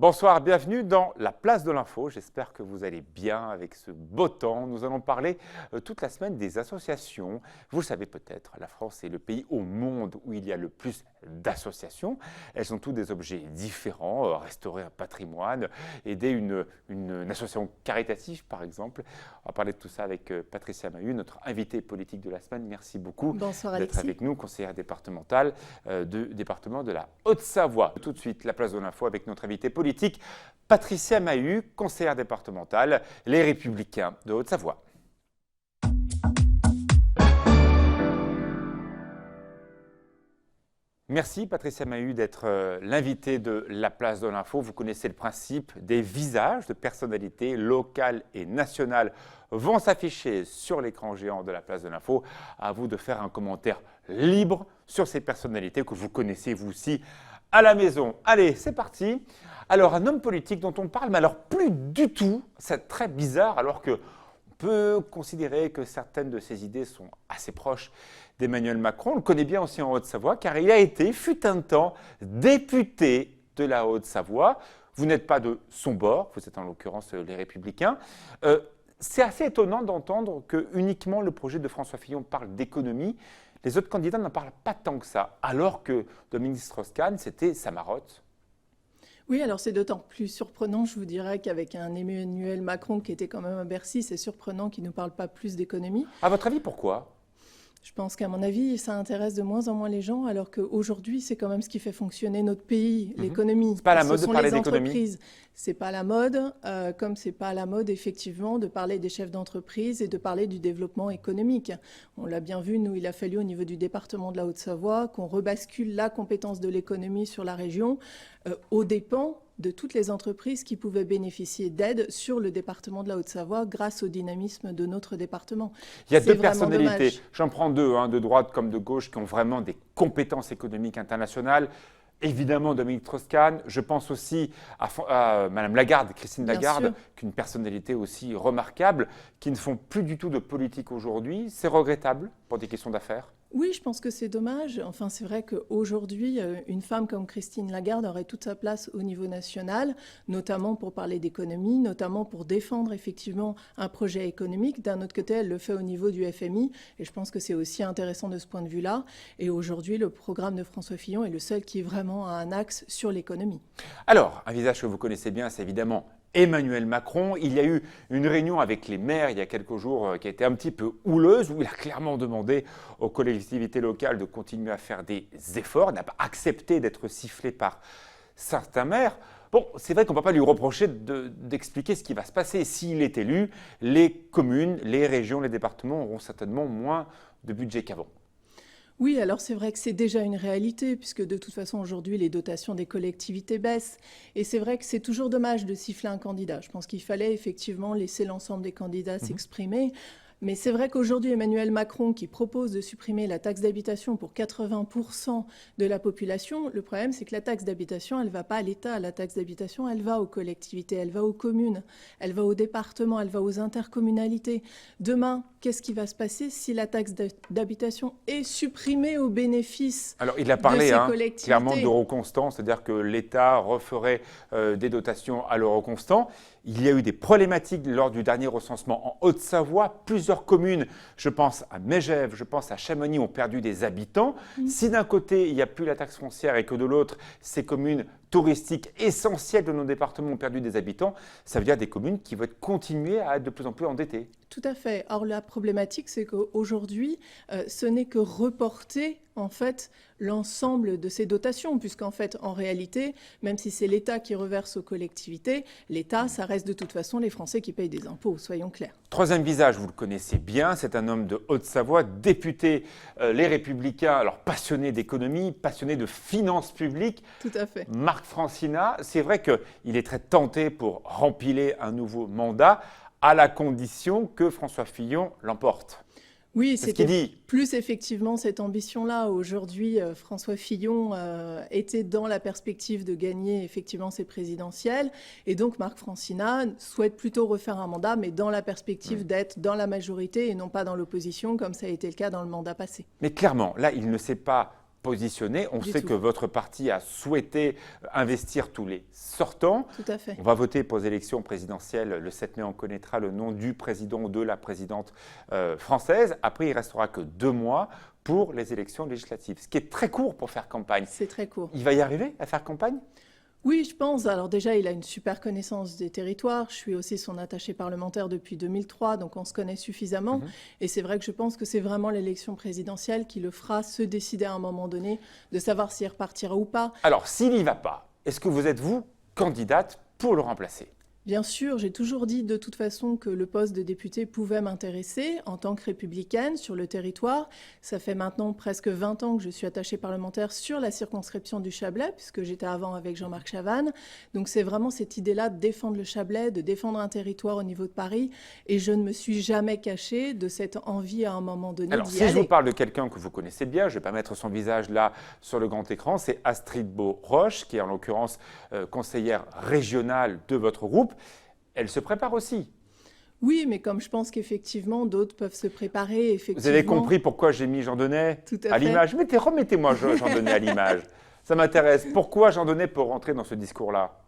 Bonsoir, bienvenue dans la place de l'info. J'espère que vous allez bien avec ce beau temps. Nous allons parler toute la semaine des associations. Vous le savez peut-être, la France est le pays au monde où il y a le plus d'associations. Elles ont toutes des objets différents, restaurer un patrimoine, aider une association caritative par exemple. On va parler de tout ça avec Patricia Mahut, notre invitée politique de la semaine. Merci beaucoup d'être avec nous, conseillère départementale du département de la Haute-Savoie. Tout de suite, la place de l'info avec notre invitée politique, Patricia Mahut, conseillère départementale, Les Républicains de Haute-Savoie. Merci Patricia Mahut d'être l'invitée de la place de l'info. Vous connaissez le principe, des visages de personnalités locales et nationales vont s'afficher sur l'écran géant de la place de l'info. À vous de faire un commentaire libre sur ces personnalités que vous connaissez vous aussi à la maison. Allez, c'est parti. Alors, un homme politique dont on parle, mais alors plus du tout, c'est très bizarre, alors qu'on peut considérer que certaines de ses idées sont assez proches d'Emmanuel Macron. On le connaît bien aussi en Haute-Savoie, car il a été, fut un temps, député de la Haute-Savoie. Vous n'êtes pas de son bord, vous êtes en l'occurrence les Républicains. C'est assez étonnant d'entendre que uniquement le projet de François Fillon parle d'économie. Les autres candidats n'en parlent pas tant que ça, alors que Dominique Strauss-Kahn, c'était sa marotte. Oui, alors c'est d'autant plus surprenant, je vous dirais, qu'avec un Emmanuel Macron qui était quand même à Bercy, c'est surprenant qu'il ne parle pas plus d'économie. À votre avis, pourquoi ? Je pense qu'à mon avis, ça intéresse de moins en moins les gens, alors qu'aujourd'hui, c'est quand même ce qui fait fonctionner notre pays, l'économie. C'est pas la mode de parler d'économie. C'est pas la mode, comme c'est pas la mode, effectivement, de parler des chefs d'entreprise et de parler du développement économique. On l'a bien vu, nous, il a fallu au niveau du département de la Haute-Savoie qu'on rebascule la compétence de l'économie sur la région aux dépens de toutes les entreprises qui pouvaient bénéficier d'aide sur le département de la Haute-Savoie grâce au dynamisme de notre département. Il y a deux personnalités, j'en prends deux, de droite comme de gauche, qui ont vraiment des compétences économiques internationales. Évidemment, Dominique Strauss-Kahn. Je pense aussi à Madame Lagarde, Christine Lagarde, qu'une personnalité aussi remarquable, qui ne font plus du tout de politique aujourd'hui. C'est regrettable pour des questions d'affaires. Oui, je pense que c'est dommage. Enfin, c'est vrai qu'aujourd'hui, une femme comme Christine Lagarde aurait toute sa place au niveau national, notamment pour parler d'économie, notamment pour défendre effectivement un projet économique. D'un autre côté, elle le fait au niveau du FMI, et je pense que c'est aussi intéressant de ce point de vue-là. Et aujourd'hui, le programme de François Fillon est le seul qui vraiment a un axe sur l'économie. Alors, un visage que vous connaissez bien, c'est évidemment Emmanuel Macron. Il y a eu une réunion avec les maires il y a quelques jours qui a été un petit peu houleuse, où il a clairement demandé aux collectivités locales de continuer à faire des efforts. Il n'a pas accepté d'être sifflé par certains maires. Bon, c'est vrai qu'on ne va pas lui reprocher d'expliquer ce qui va se passer. S'il est élu, les communes, les régions, les départements auront certainement moins de budget qu'avant. Oui, alors c'est vrai que c'est déjà une réalité, puisque de toute façon, aujourd'hui, les dotations des collectivités baissent. Et c'est vrai que c'est toujours dommage de siffler un candidat. Je pense qu'il fallait effectivement laisser l'ensemble des candidats s'exprimer. Mais c'est vrai qu'aujourd'hui, Emmanuel Macron, qui propose de supprimer la taxe d'habitation pour 80% de la population, le problème, c'est que la taxe d'habitation, elle ne va pas à l'État. La taxe d'habitation, elle va aux collectivités, elle va aux communes, elle va aux départements, elle va aux intercommunalités. Demain, qu'est-ce qui va se passer si la taxe d'habitation est supprimée au bénéfice de ces collectivités ? Alors, il a parlé clairement d'euro constant, c'est-à-dire que l'État referait des dotations à l'euro constant. Il y a eu des problématiques lors du dernier recensement en Haute-Savoie. Plusieurs communes, je pense à Megève, je pense à Chamonix, ont perdu des habitants. Si d'un côté, il n'y a plus la taxe foncière et que de l'autre, ces communes touristiques essentielles de nos départements ont perdu des habitants, ça veut dire des communes qui vont continuer à être de plus en plus endettées. Tout à fait. Or, la problématique, c'est qu'aujourd'hui, ce n'est que reporter en fait l'ensemble de ces dotations, puisqu'en fait, en réalité, même si c'est l'État qui reverse aux collectivités, l'État, ça reste de toute façon les Français qui payent des impôts, soyons clairs. Troisième visage, vous le connaissez bien, c'est un homme de Haute-Savoie, député Les Républicains, alors passionné d'économie, passionné de finances publiques. Tout à fait. Marc Francina, c'est vrai qu'il est très tenté pour rempiler un nouveau mandat, à la condition que François Fillon l'emporte. Oui, c'était plus effectivement cette ambition-là. Aujourd'hui, François Fillon était dans la perspective de gagner effectivement ces présidentielles. Et donc, Marc Francina souhaite plutôt refaire un mandat, mais dans la perspective d'être dans la majorité et non pas dans l'opposition, comme ça a été le cas dans le mandat passé. Mais clairement, là, il ne s'est pas positionné. On Du sait tout. que votre parti a souhaité investir tous les sortants. Tout à fait. On va voter pour les élections présidentielles. Le 7 mai, on connaîtra le nom du président ou de la présidente française. Après, il ne restera que 2 mois pour les élections législatives, ce qui est très court pour faire campagne. C'est très court. Il va y arriver à faire campagne? Oui, je pense. Alors déjà, il a une super connaissance des territoires. Je suis aussi son attaché parlementaire depuis 2003, donc on se connaît suffisamment. Et c'est vrai que je pense que c'est vraiment l'élection présidentielle qui le fera se décider à un moment donné de savoir s'il repartira ou pas. Alors, s'il n'y va pas, est-ce que vous êtes, vous, candidate pour le remplacer? Bien sûr, j'ai toujours dit de toute façon que le poste de député pouvait m'intéresser en tant que républicaine sur le territoire. Ça fait maintenant presque 20 ans que je suis attachée parlementaire sur la circonscription du Chablais, puisque j'étais avant avec Jean-Marc Chavannes. Donc c'est vraiment cette idée-là de défendre le Chablais, de défendre un territoire au niveau de Paris. Et je ne me suis jamais cachée de cette envie à un moment donné Alors, d'y si je vous aller. parle de quelqu'un que vous connaissez bien, je ne vais pas mettre son visage là sur le grand écran, c'est Astrid Beau-Roche, qui est en l'occurrence conseillère régionale de votre groupe. Elle se prépare aussi. Oui, mais comme je pense qu'effectivement, d'autres peuvent se préparer, effectivement. Vous avez compris pourquoi j'ai mis Jean Denay Tout à à fait. l'image? Remettez-moi Jean Denay à l'image. Ça m'intéresse. Pourquoi Jean Denay peut rentrer dans ce discours-là?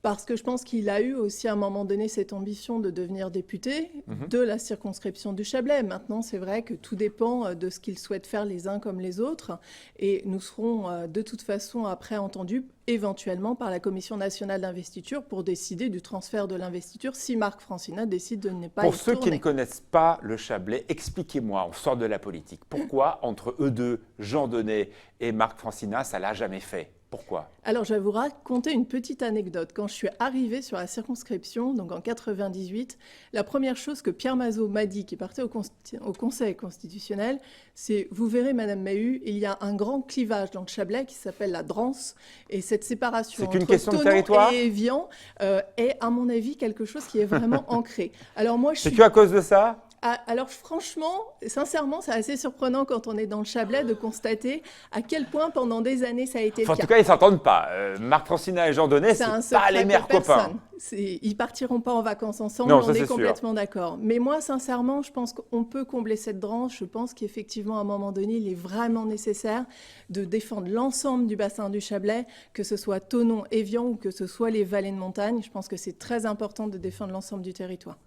Parce que je pense qu'il a eu aussi à un moment donné cette ambition de devenir député de la circonscription du Chablais. Maintenant, c'est vrai que tout dépend de ce qu'ils souhaitent faire les uns comme les autres. Et nous serons de toute façon après entendus éventuellement par la Commission nationale d'investiture pour décider du transfert de l'investiture si Marc Francina décide de ne pas y Pour ceux qui retourner. ne connaissent pas le Chablais, expliquez-moi, on sort de la politique. Pourquoi entre eux deux, Jean Denay et Marc Francina, ça l'a jamais fait? Pourquoi? Alors, je vais vous raconter une petite anecdote. Quand je suis arrivée sur la circonscription, donc en 98, la première chose que Pierre Mazeaud m'a dit, qui partait au Conseil constitutionnel, c'est « Vous verrez, Madame Maheu, il y a un grand clivage dans le Chablais qui s'appelle la Drance, et cette séparation C'est qu'une entre question de Thonon territoire et Évian est, à mon avis, quelque chose qui est vraiment ancré. » Alors moi, je C'est suis... que à cause de ça? Ah, alors franchement, sincèrement, c'est assez surprenant quand on est dans le Chablais de constater à quel point pendant des années ça a été Enfin, en le tout cas. cas, ils ne s'entendent pas. Marc Francina et Jean Denay, C'est un c'est pas secret les pour meilleurs copains. personne. Ils partiront pas en vacances ensemble, Non, ça, on c'est est sûr. complètement d'accord. Mais moi, sincèrement, je pense qu'on peut combler cette branche. Je pense qu'effectivement, à un moment donné, il est vraiment nécessaire de défendre l'ensemble du bassin du Chablais, que ce soit Thonon, Évian ou que ce soit les vallées de montagne. Je pense que c'est très important de défendre l'ensemble du territoire.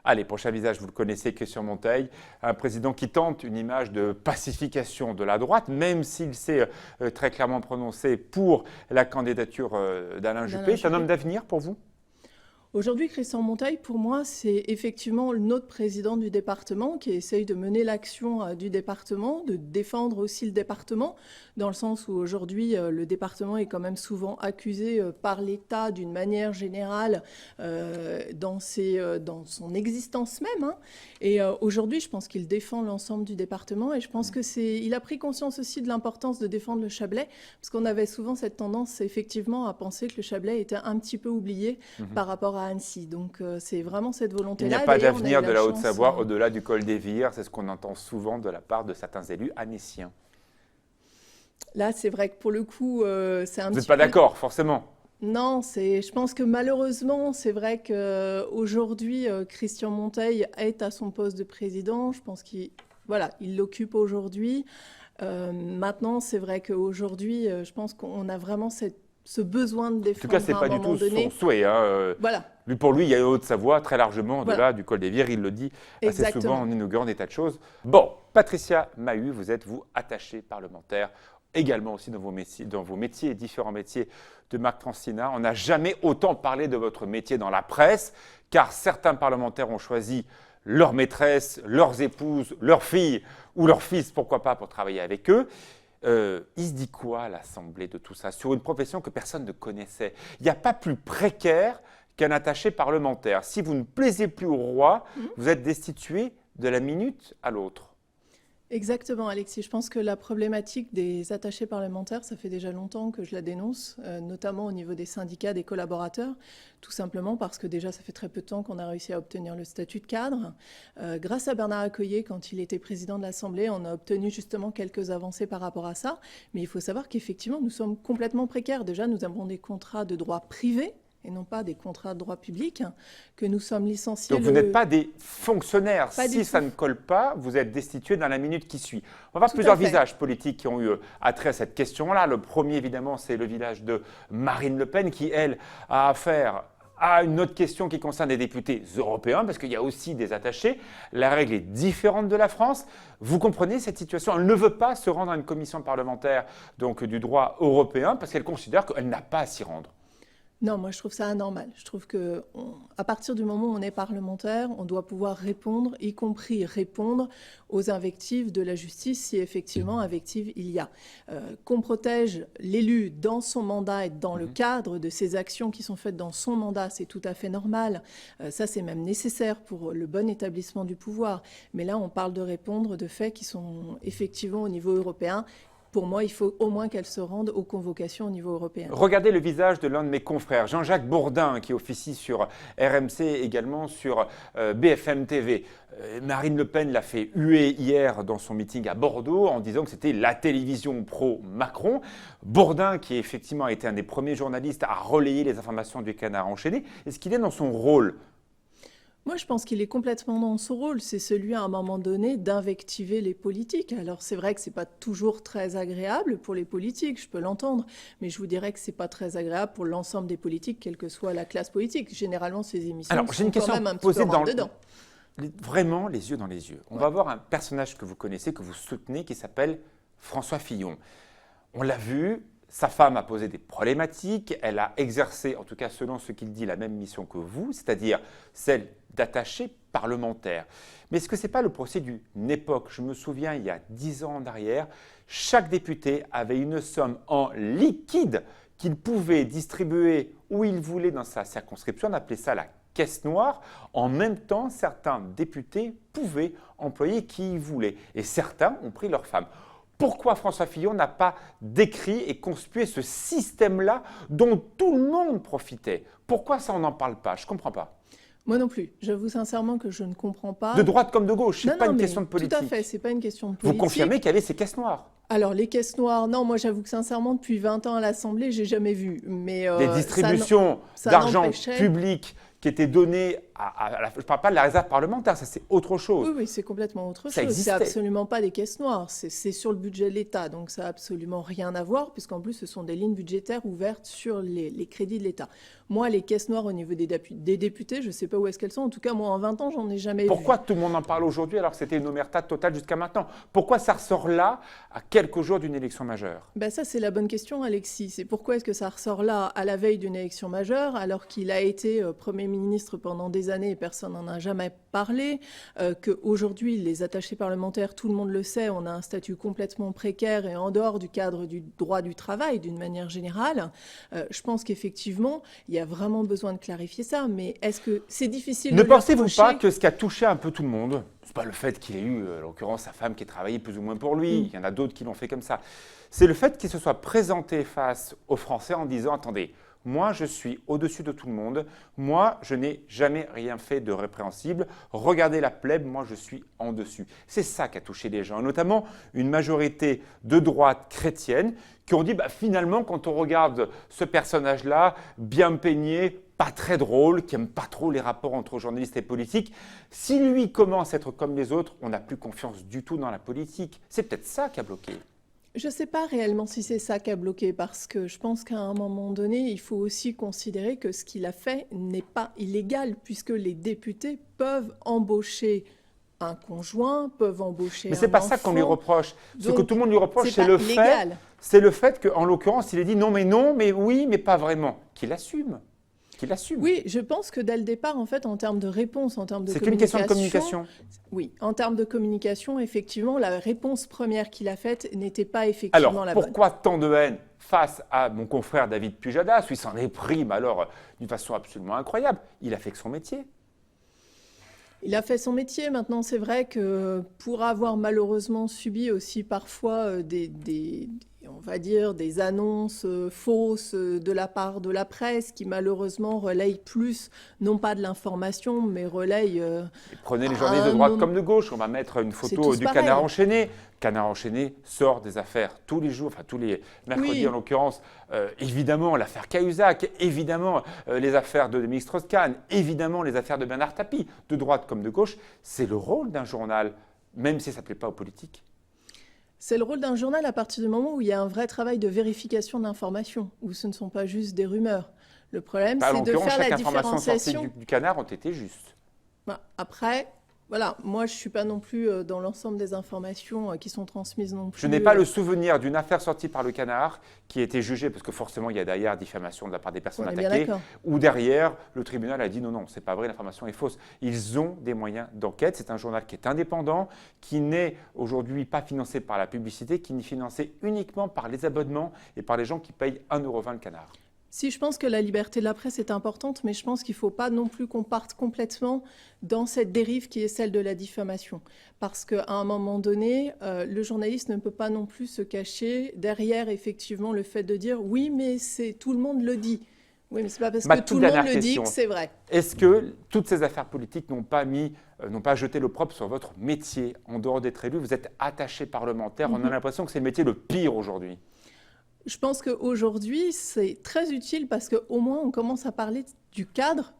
Allez, prochain visage, vous le connaissez, Christian Monteil, un président qui tente une image de pacification de la droite, même s'il s'est très clairement prononcé pour la candidature d'Alain Juppé. C'est un homme d'avenir pour vous? Aujourd'hui, Christian Monteil, pour moi, c'est effectivement notre président du département qui essaye de mener l'action du département, de défendre aussi le département, dans le sens où aujourd'hui, le département est quand même souvent accusé par l'État d'une manière générale dans son existence même. Hein. Et aujourd'hui, je pense qu'il défend l'ensemble du département et je pense qu'il a pris conscience aussi de l'importance de défendre le Chablais, parce qu'on avait souvent cette tendance effectivement à penser que le Chablais était un petit peu oublié par rapport à Annecy. Donc c'est vraiment cette volonté-là. Il n'y a pas D'ailleurs, on a d'avenir eu de la chance, Haute-Savoie au-delà du col des Vires. C'est ce qu'on entend souvent de la part de certains élus annéciens. Là, c'est vrai que pour le coup, c'est un Vous petit n'êtes pas peu... d'accord, forcément? Non, je pense que malheureusement, c'est vrai qu'aujourd'hui, Christian Monteil est à son poste de président. Je pense qu'il l'occupe aujourd'hui. Maintenant, c'est vrai qu'aujourd'hui, je pense qu'on a vraiment ce besoin de En tout défendre cas, ce n'est à un pas du moment tout donné. son souhait. Hein. Voilà, Pour lui, il y a Haute-Savoie très largement au-delà Voilà. du col des Vires. Il le dit assez Exactement. souvent en inaugurant des tas de choses. Bon, Patricia Maheu, vous êtes, vous, attachée parlementaire, également aussi dans vos métiers, différents métiers de Marc Francina. On n'a jamais autant parlé de votre métier dans la presse, car certains parlementaires ont choisi leur maîtresse, leurs épouses, leurs filles ou leurs fils, pourquoi pas, pour travailler avec eux. Il se dit quoi à l'Assemblée de tout ça, sur une profession que personne ne connaissait? Il n'y a pas plus précaire qu'un attaché parlementaire. Si vous ne plaisez plus au roi, vous êtes destitué de la minute à l'autre. Exactement, Alexis. Je pense que la problématique des attachés parlementaires, ça fait déjà longtemps que je la dénonce, notamment au niveau des syndicats, des collaborateurs, tout simplement parce que déjà, ça fait très peu de temps qu'on a réussi à obtenir le statut de cadre. Grâce à Bernard Accoyer, quand il était président de l'Assemblée, on a obtenu justement quelques avancées par rapport à ça. Mais il faut savoir qu'effectivement, nous sommes complètement précaires. Déjà, nous avons des contrats de droit privé et non pas des contrats de droit public, que nous sommes licenciés. Donc vous n'êtes pas des fonctionnaires. Pas du Si tout. ça ne colle pas, vous êtes destitué dans la minute qui suit. On va voir Tout plusieurs à fait. visages politiques qui ont eu attrait à cette question-là. Le premier, évidemment, c'est le visage de Marine Le Pen qui, elle, a affaire à une autre question qui concerne les députés européens, parce qu'il y a aussi des attachés. La règle est différente de la France. Vous comprenez cette situation? Elle ne veut pas se rendre à une commission parlementaire donc, du droit européen parce qu'elle considère qu'elle n'a pas à s'y rendre. Non, moi je trouve ça anormal. Je trouve que à partir du moment où on est parlementaire, on doit pouvoir répondre, y compris répondre aux invectives de la justice, si effectivement invectives il y a. Qu'on protège l'élu dans son mandat et dans le cadre de ses actions qui sont faites dans son mandat, c'est tout à fait normal. Ça, c'est même nécessaire pour le bon établissement du pouvoir. Mais là, on parle de répondre de faits qui sont effectivement au niveau européen. Pour moi, il faut au moins qu'elle se rende aux convocations au niveau européen. Regardez le visage de l'un de mes confrères, Jean-Jacques Bourdin, qui officie sur RMC, également sur BFM TV. Marine Le Pen l'a fait huer hier dans son meeting à Bordeaux en disant que c'était la télévision pro-Macron. Bourdin, qui effectivement a été un des premiers journalistes à relayer les informations du Canard enchaîné, est-ce qu'il est dans son rôle ? Moi, je pense qu'il est complètement dans son rôle. C'est celui, à un moment donné, d'invectiver les politiques. Alors, c'est vrai que ce n'est pas toujours très agréable pour les politiques, je peux l'entendre, mais je vous dirais que ce n'est pas très agréable pour l'ensemble des politiques, quelle que soit la classe politique. Généralement, ces émissions sont quand même un petit peu rentre-dedans. Vraiment, les yeux dans les yeux. On va voir un personnage que vous connaissez, que vous soutenez, qui s'appelle François Fillon. On l'a vu, sa femme a posé des problématiques, elle a exercé, en tout cas selon ce qu'il dit, la même mission que vous, c'est-à-dire celle d'attaché parlementaire. Mais est-ce que ce n'est pas le procès d'une époque? Je me souviens, il y a 10 ans en arrière, chaque député avait une somme en liquide qu'il pouvait distribuer où il voulait dans sa circonscription. On appelait ça la caisse noire. En même temps, certains députés pouvaient employer qui ils voulaient. Et certains ont pris leur femme. Pourquoi François Fillon n'a pas décrit et conspué ce système-là dont tout le monde profitait? Pourquoi ça, on n'en parle pas? Je ne comprends pas. Moi non plus. J'avoue sincèrement que je ne comprends pas. De droite comme de gauche, ce n'est pas une question de Tout politique. à fait, ce n'est pas une question de politique. Vous confirmez qu'il y avait ces caisses noires? Alors, les caisses noires, non, moi j'avoue que sincèrement, depuis 20 ans à l'Assemblée, j'ai jamais vu. Mais, des distributions d'argent public qui étaient données je ne parle pas de la réserve parlementaire, ça c'est autre chose. Oui, c'est complètement autre chose. Existait. C'est absolument pas des caisses noires, c'est sur le budget de l'État, donc ça n'a absolument rien à voir, puisqu'en plus ce sont des lignes budgétaires ouvertes sur les crédits de l'État. Moi, les caisses noires au niveau des députés, je ne sais pas où est-ce qu'elles sont. En tout cas, moi, en 20 ans, j'en ai jamais vu. Pourquoi tout le monde en parle aujourd'hui alors que c'était une omerta totale jusqu'à maintenant? Pourquoi ça ressort là, à quelques jours d'une élection majeure? Ben ça, c'est la bonne question, Alexis. C'est pourquoi est-ce que ça ressort là, à la veille d'une élection majeure, alors qu'il a été Premier ministre pendant des années et personne n'en a jamais parlé, qu'aujourd'hui, les attachés parlementaires, tout le monde le sait, on a un statut complètement précaire et en dehors du cadre du droit du travail, d'une manière générale. Je pense qu'effectivement, il y a vraiment besoin de clarifier ça, mais est-ce que c'est difficile de Ne pensez-vous reprocher... pas que ce qui a touché un peu tout le monde, c'est pas le fait qu'il ait eu, en l'occurrence, sa femme qui ait travaillé plus ou moins pour lui, il y en a d'autres qui l'ont fait comme ça, c'est le fait qu'il se soit présenté face aux Français en disant « Attendez, moi, je suis au-dessus de tout le monde. Moi, je n'ai jamais rien fait de répréhensible. Regardez la plèbe, moi, je suis en dessus. » C'est ça qui a touché les gens, notamment une majorité de droite chrétienne qui ont dit finalement, quand on regarde ce personnage-là, bien peigné, pas très drôle, qui n'aime pas trop les rapports entre journalistes et politiques, si lui commence à être comme les autres, on n'a plus confiance du tout dans la politique. C'est peut-être ça qui a bloqué. Je ne sais pas réellement si c'est ça qui a bloqué, parce que je pense qu'à un moment donné, il faut aussi considérer que ce qu'il a fait n'est pas illégal, puisque les députés peuvent embaucher un conjoint, peuvent embaucher un enfant. Mais ce n'est pas ça qu'on lui reproche. Ce que tout le monde lui reproche, c'est le fait qu'en l'occurrence, il ait dit non, mais oui, mais pas vraiment. Qu'il assume. Qu'il assume. Oui, je pense que dès le départ, en fait, en termes de réponse, en termes de communication... C'est qu'une question de communication. Oui, en termes de communication, effectivement, la réponse première qu'il a faite n'était pas effectivement la bonne. Alors, pourquoi tant de haine face à mon confrère David Pujadas, où il s'en est pris, mais alors, d'une façon absolument incroyable? Il a fait que son métier. Il a fait son métier. Maintenant, c'est vrai que pour avoir malheureusement subi aussi parfois on va dire, des annonces fausses de la part de la presse qui malheureusement relayent plus, non pas de l'information, mais relayent... Prenez les journalistes de droite comme de gauche, on va mettre une photo du pareil. Canard enchaîné. Canard enchaîné sort des affaires tous les jours, enfin tous les mercredis en l'occurrence. Évidemment, l'affaire Cahuzac, évidemment, les affaires de Dominique Strauss-Kahn, évidemment, les affaires de Bernard Tapie, de droite comme de gauche. C'est le rôle d'un journal, même si ça ne plaît pas aux politiques. C'est le rôle d'un journal à partir du moment où il y a un vrai travail de vérification d'informations, où ce ne sont pas juste des rumeurs. Le problème, c'est de faire la différenciation. Du Canard ont été justes. Après, voilà, moi je ne suis pas non plus dans l'ensemble des informations qui sont transmises non plus. Je n'ai pas le souvenir d'une affaire sortie par le Canard qui a été jugée, parce que forcément il y a derrière diffamation de la part des personnes attaquées, ou derrière le tribunal a dit non, c'est pas vrai, l'information est fausse. Ils ont des moyens d'enquête, c'est un journal qui est indépendant, qui n'est aujourd'hui pas financé par la publicité, qui n'est financé uniquement par les abonnements et par les gens qui payent 1,20 € le Canard. Si, je pense que la liberté de la presse est importante, mais je pense qu'il ne faut pas non plus qu'on parte complètement dans cette dérive qui est celle de la diffamation. Parce qu'à un moment donné, le journaliste ne peut pas non plus se cacher derrière effectivement le fait de dire « oui, mais tout le monde le dit ». Oui, mais ce n'est pas parce que tout le monde le dit que c'est vrai. Est-ce que toutes ces affaires politiques n'ont pas jeté l'opprobre sur votre métier? En dehors d'être élu, vous êtes attaché parlementaire. On a l'impression que c'est le métier le pire aujourd'hui. Je pense qu'aujourd'hui, c'est très utile parce qu'au moins, on commence à parler du cadre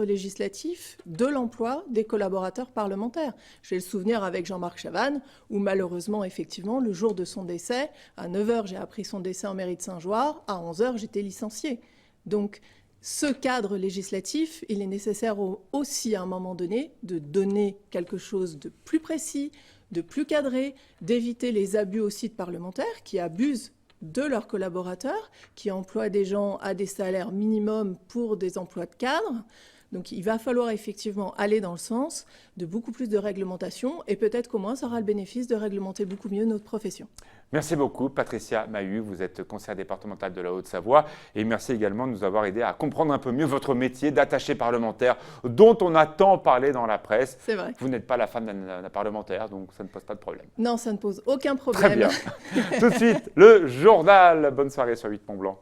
législatif, de l'emploi des collaborateurs parlementaires. J'ai le souvenir avec Jean-Marc Chavannes, où malheureusement, effectivement, le jour de son décès, à 9 h, j'ai appris son décès en mairie de Saint-Joire, à 11 h, j'étais licenciée. Donc, ce cadre législatif, il est nécessaire aussi, à un moment donné, de donner quelque chose de plus précis, de plus cadré, d'éviter les abus aussi de parlementaires qui abusent de leurs collaborateurs, qui emploient des gens à des salaires minimums pour des emplois de cadre. Donc il va falloir effectivement aller dans le sens de beaucoup plus de réglementation et peut-être qu'au moins ça aura le bénéfice de réglementer beaucoup mieux notre profession. Merci beaucoup Patricia Mahut, vous êtes conseillère départementale de la Haute-Savoie et merci également de nous avoir aidé à comprendre un peu mieux votre métier d'attaché parlementaire dont on a tant parlé dans la presse. C'est vrai. Vous n'êtes pas la femme d'un parlementaire donc ça ne pose pas de problème. Non, ça ne pose aucun problème. Très bien. Tout de suite, le journal. Bonne soirée sur 8 Mont Blanc.